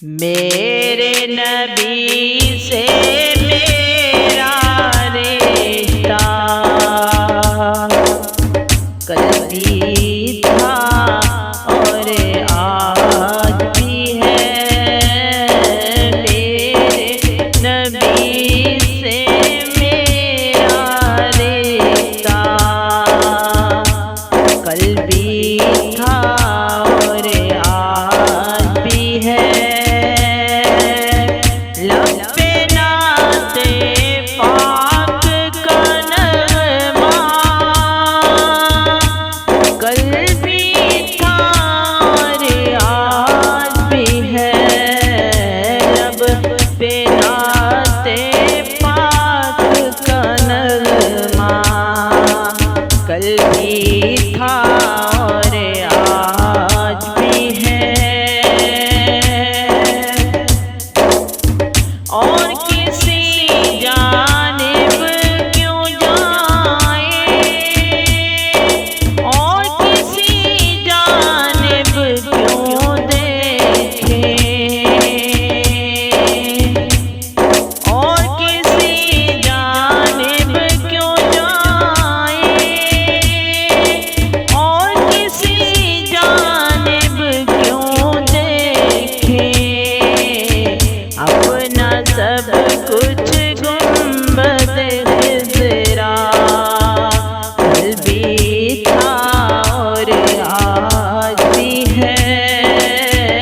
میرے نبی سے میرا رشتہ کل بھی تھا اور آج بھی ہے۔ میرے نبی سے میرا رشتہ کل بھی تھا اور آج بھی ہے۔ کل بھی تھا اور آج بھی ہے۔ اور کسی جانب کیوں جائیں، اور کسی جانب کیوں دیکھیں، اور کسی جانب کیوں سب کچھ گنبد خضرا کل بھی تھا اور آج بھی ہے۔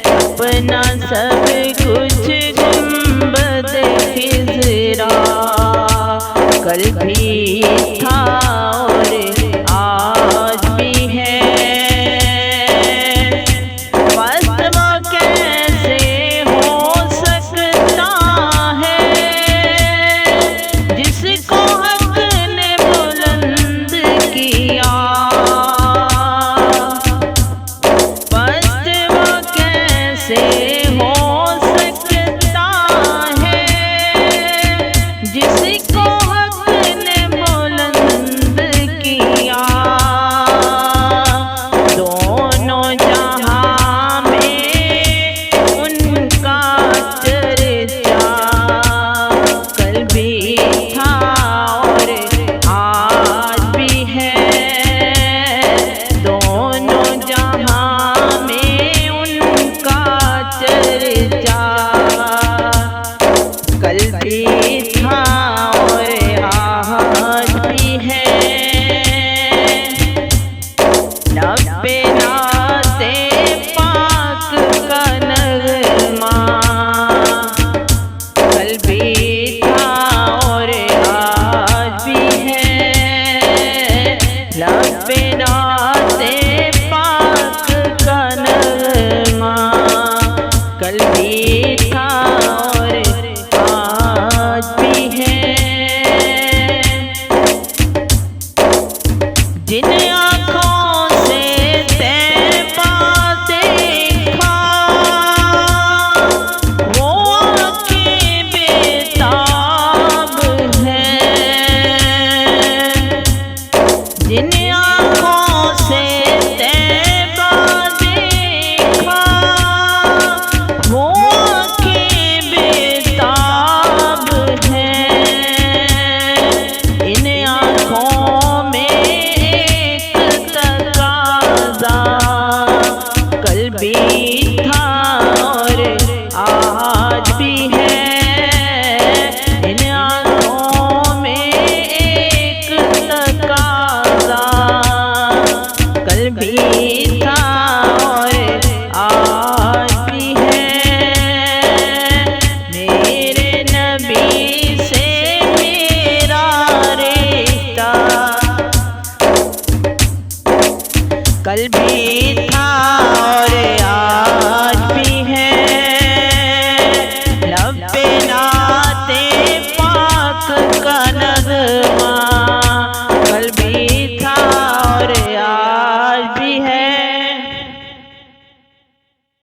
اپنا سب کچھ گنبد خضرا کل بھی تھا اور آج بھی ہے۔ کل بھی تھا اور آج بھی ہے۔ لب پہ نعت پاک کا نغمہ کل بھی تھا اور آج بھی ہے۔ لب پہ نعت پاک کا نغمہ کل بھی تھا جن آنکھوں سے طیبہ دیکھا وہ آنکھیں بےتاب ہیں۔ جن آنکھوں سے طیبہ دیکھا وہ آنکھیں بےتاب ہیں۔ ان آنکھوں میں کل بھی تھا اور آج بھی ہے۔ ان آنکھوں میں ایک تقاضا کل بھی تھا اور آج بھی ہے۔ میرے نبی سے میرا رشتہ کل بھی